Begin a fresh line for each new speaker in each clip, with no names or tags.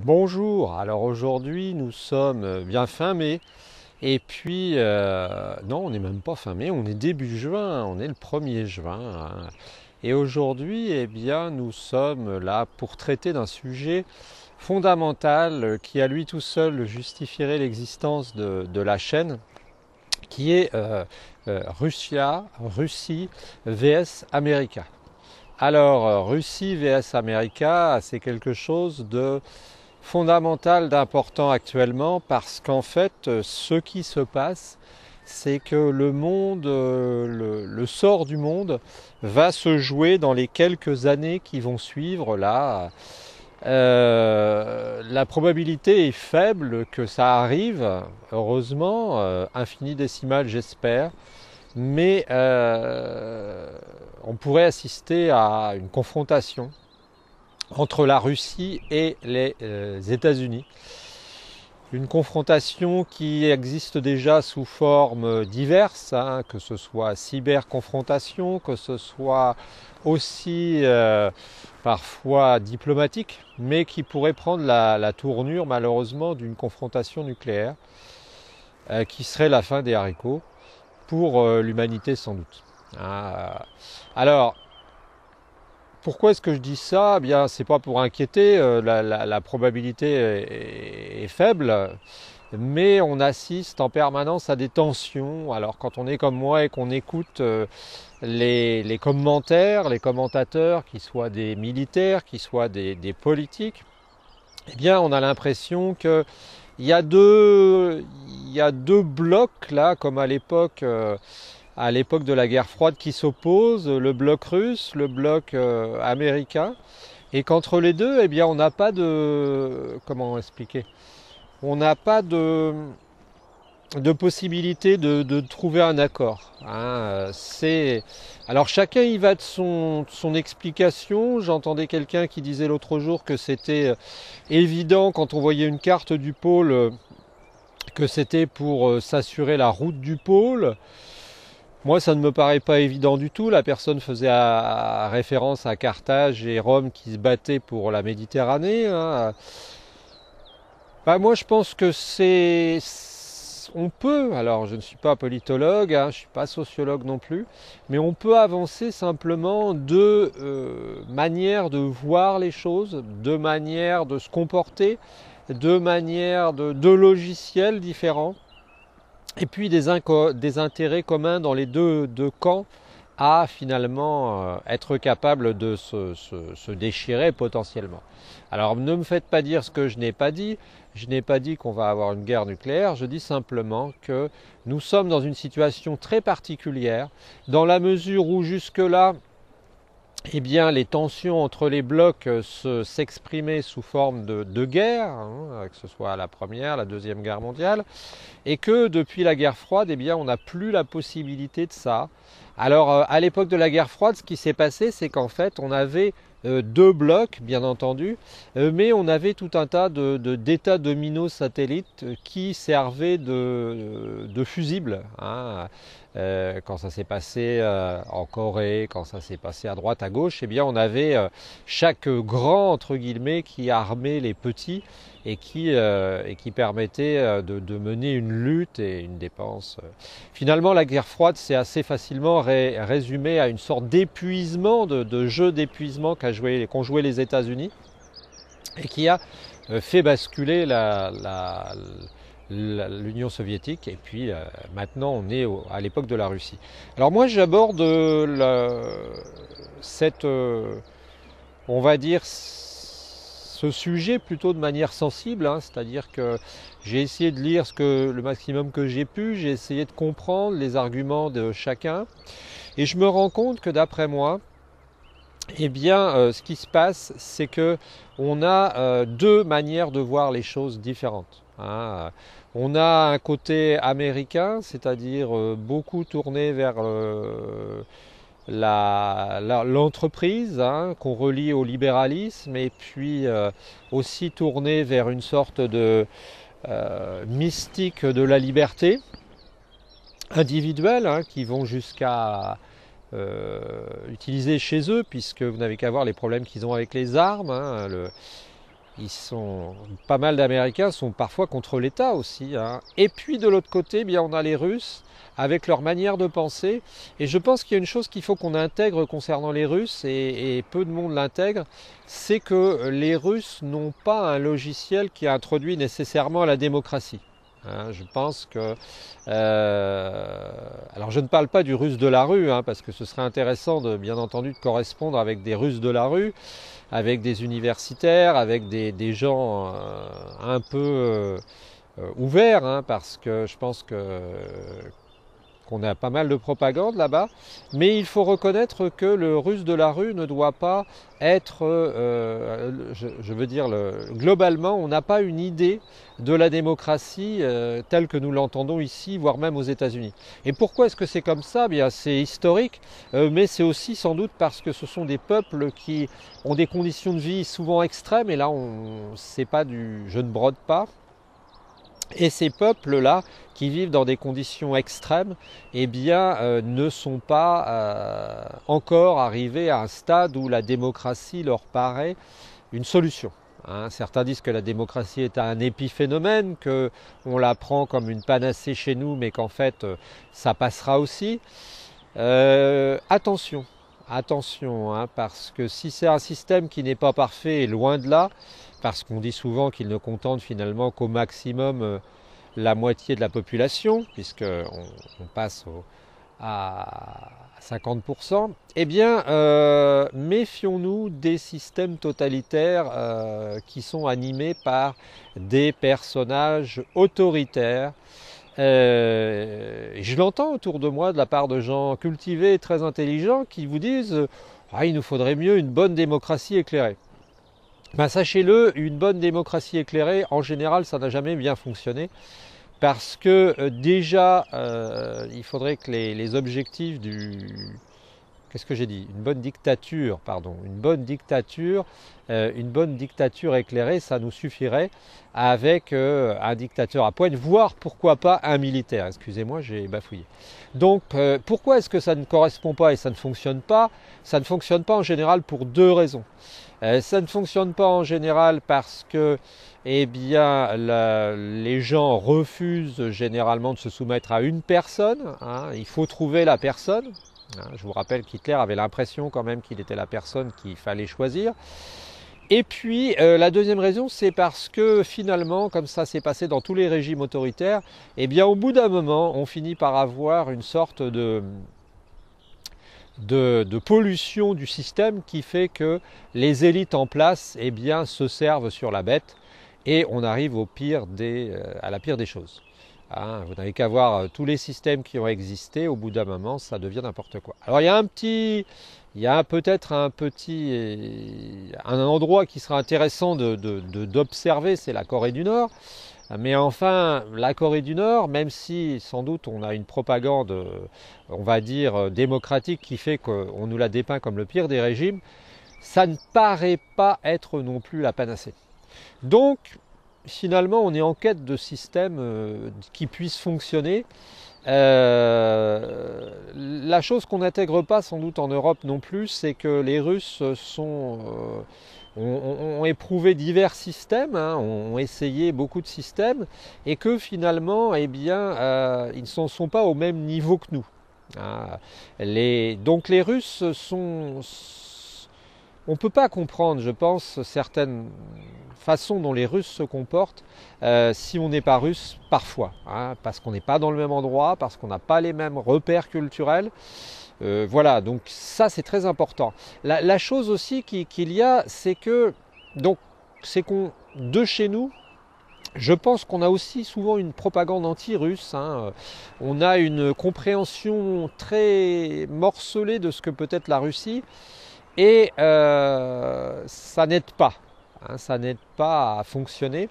Bonjour, alors aujourd'hui nous sommes bien fin mai et puis non on n'est même pas fin mai, on est début juin, on est le 1er juin hein. Et aujourd'hui eh bien nous sommes là pour traiter d'un sujet fondamental qui à lui tout seul justifierait l'existence de la chaîne qui est Russie vs America. Alors Russie vs America c'est quelque chose de fondamental d'important actuellement parce qu'en fait ce qui se passe c'est que le monde, le sort du monde va se jouer dans les quelques années qui vont suivre là. La probabilité est faible que ça arrive, heureusement, infini décimal j'espère, mais on pourrait assister à une confrontation entre la Russie et les États-Unis. Une confrontation qui existe déjà sous formes diverses, hein, que ce soit cyber-confrontation, que ce soit aussi parfois diplomatique, mais qui pourrait prendre la tournure malheureusement d'une confrontation nucléaire, qui serait la fin des haricots pour l'humanité sans doute. Alors, pourquoi est-ce que je dis ça? Eh bien, c'est pas pour inquiéter, la probabilité est faible, mais on assiste en permanence à des tensions. Alors, quand on est comme moi et qu'on écoute les commentaires, les commentateurs, qu'ils soient des militaires, qu'ils soient des politiques, eh bien, on a l'impression que il y a deux blocs là, comme à l'époque de la guerre froide qui s'opposent, le bloc russe, le bloc américain, et qu'entre les deux, eh bien, on n'a pas de, comment expliquer, on n'a pas de possibilité de trouver un accord. Hein. Alors chacun y va de son explication. J'entendais quelqu'un qui disait l'autre jour que c'était évident quand on voyait une carte du pôle que c'était pour s'assurer la route du pôle. Moi, ça ne me paraît pas évident du tout. La personne faisait référence à Carthage et Rome qui se battaient pour la Méditerranée. Hein. Bah, moi, je pense que on peut, alors je ne suis pas politologue, hein, je ne suis pas sociologue non plus, mais on peut avancer simplement deux manières de voir les choses, deux manières de se comporter, deux manières de logiciels différents et puis des intérêts communs dans les deux camps à finalement être capable de se déchirer potentiellement. Alors ne me faites pas dire ce que je n'ai pas dit. Je n'ai pas dit qu'on va avoir une guerre nucléaire. Je dis simplement que nous sommes dans une situation très particulière dans la mesure où jusque-là, eh bien, les tensions entre les blocs s'exprimaient sous forme de guerre, hein, que ce soit la première, la deuxième guerre mondiale, et que depuis la guerre froide, eh bien, on n'a plus la possibilité de ça. Alors, à l'époque de la guerre froide, ce qui s'est passé, c'est qu'en fait, on avait deux blocs, bien entendu, mais on avait tout un tas d'états dominos satellites qui servaient de fusibles. Hein. Quand ça s'est passé en Corée, quand ça s'est passé à droite, à gauche, eh bien on avait chaque grand entre guillemets qui armait les petits et qui permettait de mener une lutte et une dépense. Finalement, la guerre froide s'est assez facilement résumée à une sorte d'épuisement, de jeu d'épuisement qu'ont joué les États-Unis et qui a fait basculer l'Union soviétique et puis maintenant on est à l'époque de la Russie. Alors moi j'aborde cette, on va dire, ce sujet plutôt de manière sensible, hein, c'est-à-dire que j'ai essayé de lire le maximum que j'ai pu, j'ai essayé de comprendre les arguments de chacun et je me rends compte que d'après moi, eh bien, ce qui se passe, c'est que on a deux manières de voir les choses différentes. Hein. On a un côté américain, c'est-à-dire beaucoup tourné vers l'entreprise, hein, qu'on relie au libéralisme, et puis aussi tourné vers une sorte de mystique de la liberté individuelle, hein, qui vont jusqu'à utiliser chez eux, puisque vous n'avez qu'à voir les problèmes qu'ils ont avec les armes. Hein, pas mal d'Américains sont parfois contre l'État aussi, hein. Et puis de l'autre côté, eh bien, on a les Russes avec leur manière de penser. Et je pense qu'il y a une chose qu'il faut qu'on intègre concernant les Russes, et peu de monde l'intègre, c'est que les Russes n'ont pas un logiciel qui introduit nécessairement la démocratie. Hein, je pense que... alors je ne parle pas du russe de la rue, hein, parce que ce serait intéressant bien entendu de correspondre avec des Russes de la rue, avec des universitaires, avec des gens un peu ouverts, hein, parce que je pense qu'on a pas mal de propagande là-bas, mais il faut reconnaître que le russe de la rue ne doit pas être, je veux dire, globalement, on n'a pas une idée de la démocratie telle que nous l'entendons ici, voire même aux États-Unis. Et pourquoi est-ce que c'est comme ça? Bien, c'est historique, mais c'est aussi sans doute parce que ce sont des peuples qui ont des conditions de vie souvent extrêmes, et là, c'est pas je ne brode pas. Et ces peuples-là, qui vivent dans des conditions extrêmes, eh bien, ne sont pas encore arrivés à un stade où la démocratie leur paraît une solution. Hein, certains disent que la démocratie est un épiphénomène, qu'on la prend comme une panacée chez nous, mais qu'en fait, ça passera aussi. Attention, hein, parce que si c'est un système qui n'est pas parfait, et loin de là, parce qu'on dit souvent qu'il ne contente finalement qu'au maximum la moitié de la population, puisqu'on passe à 50%, eh bien, méfions-nous des systèmes totalitaires qui sont animés par des personnages autoritaires. Je l'entends autour de moi de la part de gens cultivés et très intelligents qui vous disent il nous faudrait mieux une bonne démocratie éclairée. Ben, sachez-le, une bonne démocratie éclairée, en général, ça n'a jamais bien fonctionné. Parce que déjà, il faudrait que les objectifs Qu'est-ce que j'ai dit? Une bonne dictature, pardon. Une bonne dictature éclairée, ça nous suffirait avec un dictateur à poigne, voire pourquoi pas un militaire. Excusez-moi, j'ai bafouillé. Donc, pourquoi est-ce que ça ne correspond pas et ça ne fonctionne pas? Ça ne fonctionne pas en général pour deux raisons. Ça ne fonctionne pas en général parce que eh bien, les gens refusent généralement de se soumettre à une personne. Hein. Il faut trouver la personne. Hein. Je vous rappelle qu'Hitler avait l'impression quand même qu'il était la personne qu'il fallait choisir. Et puis, la deuxième raison, c'est parce que finalement, comme ça s'est passé dans tous les régimes autoritaires, eh bien, au bout d'un moment, on finit par avoir une sorte de pollution du système qui fait que les élites en place eh bien, se servent sur la bête et on arrive à la pire des choses. Hein, vous n'avez qu'à voir tous les systèmes qui ont existé, au bout d'un moment ça devient n'importe quoi. Alors il y a peut-être un endroit qui sera intéressant d'observer, c'est la Corée du Nord. Mais enfin, la Corée du Nord, même si sans doute on a une propagande, on va dire, démocratique qui fait qu'on nous la dépeint comme le pire des régimes, ça ne paraît pas être non plus la panacée. Donc, finalement, on est en quête de systèmes qui puissent fonctionner. La chose qu'on n'intègre pas sans doute en Europe non plus, c'est que les Russes ont éprouvé divers systèmes, hein, ont essayé beaucoup de systèmes, et que finalement, eh bien, ils ne sont pas au même niveau que nous. Hein. Donc les Russes sont... On ne peut pas comprendre, je pense, certaines façons dont les Russes se comportent si on n'est pas russe parfois, hein, parce qu'on n'est pas dans le même endroit, parce qu'on n'a pas les mêmes repères culturels. Voilà, donc ça c'est très important. La chose aussi qu'il y a, c'est que de chez nous, je pense qu'on a aussi souvent une propagande anti-russe. Hein. On a une compréhension très morcelée de ce que peut être la Russie. Et ça n'aide pas, hein, ça n'aide pas à fonctionner.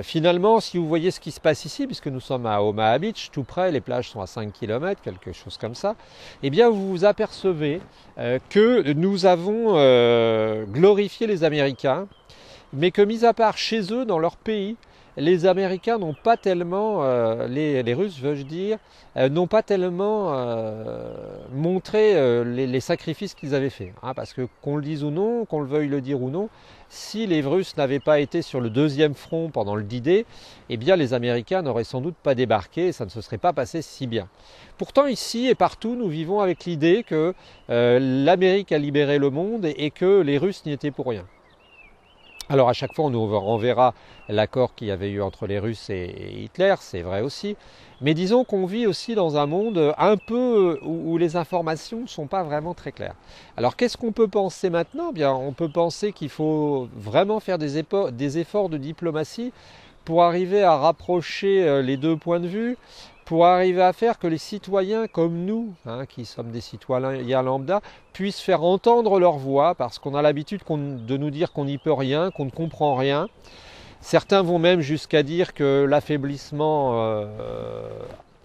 Finalement, si vous voyez ce qui se passe ici, puisque nous sommes à Omaha Beach, tout près, les plages sont à 5 km, quelque chose comme ça, eh bien vous vous apercevez que nous avons glorifié les Américains, mais que mis à part chez eux, dans leur pays, les Américains n'ont pas tellement, les Russes veux-je dire, n'ont pas tellement montré les sacrifices qu'ils avaient faits. Hein, parce que qu'on le dise ou non, qu'on le veuille le dire ou non, si les Russes n'avaient pas été sur le deuxième front pendant le D-Day, eh bien les Américains n'auraient sans doute pas débarqué et ça ne se serait pas passé si bien. Pourtant ici et partout, nous vivons avec l'idée que l'Amérique a libéré le monde et que les Russes n'y étaient pour rien. Alors à chaque fois on nous renverra l'accord qu'il y avait eu entre les Russes et Hitler, c'est vrai aussi. Mais disons qu'on vit aussi dans un monde un peu où les informations ne sont pas vraiment très claires. Alors qu'est-ce qu'on peut penser maintenant? Bien, on peut penser qu'il faut vraiment faire des efforts de diplomatie pour arriver à rapprocher les deux points de vue, pour arriver à faire que les citoyens comme nous, qui sommes des citoyens lambda, puissent faire entendre leur voix, parce qu'on a l'habitude de nous dire qu'on n'y peut rien, qu'on ne comprend rien. Certains vont même jusqu'à dire que l'affaiblissement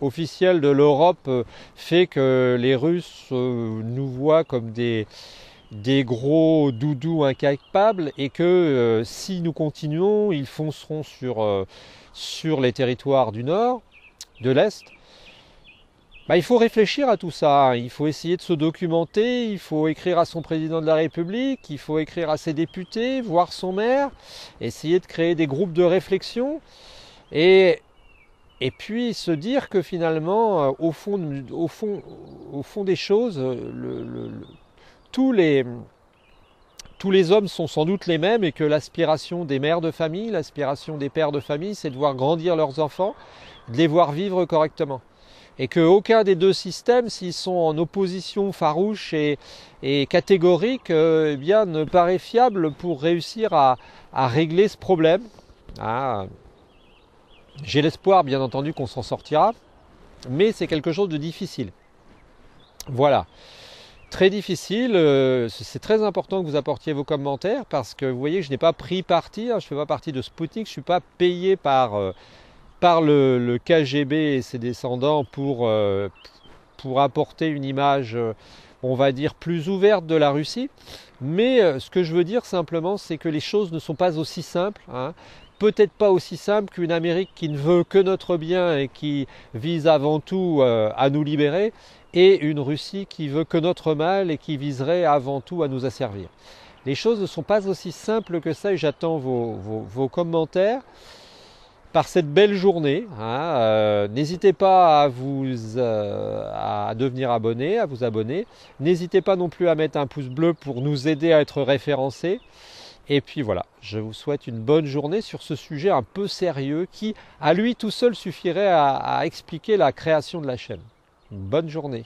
officiel de l'Europe fait que les Russes nous voient comme des gros doudous incapables et que si nous continuons, ils fonceront sur les territoires du Nord, de l'Est. Il faut réfléchir à tout ça, il faut essayer de se documenter, il faut écrire à son président de la République, il faut écrire à ses députés, voir son maire, essayer de créer des groupes de réflexion et puis se dire que finalement, au fond des choses, tous les hommes sont sans doute les mêmes et que l'aspiration des mères de famille, l'aspiration des pères de famille, c'est de voir grandir leurs enfants, de les voir vivre correctement. Et qu'aucun des deux systèmes, s'ils sont en opposition farouche et catégorique, eh bien, ne paraît fiable pour réussir à régler ce problème. J'ai l'espoir, bien entendu, qu'on s'en sortira, mais c'est quelque chose de difficile. Voilà. Très difficile, c'est très important que vous apportiez vos commentaires parce que vous voyez que je n'ai pas pris parti, je ne fais pas partie de Sputnik, je ne suis pas payé par le KGB et ses descendants pour apporter une image, on va dire, plus ouverte de la Russie. Mais ce que je veux dire simplement, c'est que les choses ne sont pas aussi simples. Peut-être pas aussi simple qu'une Amérique qui ne veut que notre bien et qui vise avant tout à nous libérer, et une Russie qui veut que notre mal et qui viserait avant tout à nous asservir. Les choses ne sont pas aussi simples que ça et j'attends vos commentaires par cette belle journée. N'hésitez pas à devenir abonné, à vous abonner. N'hésitez pas non plus à mettre un pouce bleu pour nous aider à être référencés. Et puis voilà, je vous souhaite une bonne journée sur ce sujet un peu sérieux qui, à lui tout seul, suffirait à expliquer la création de la chaîne. Bonne journée.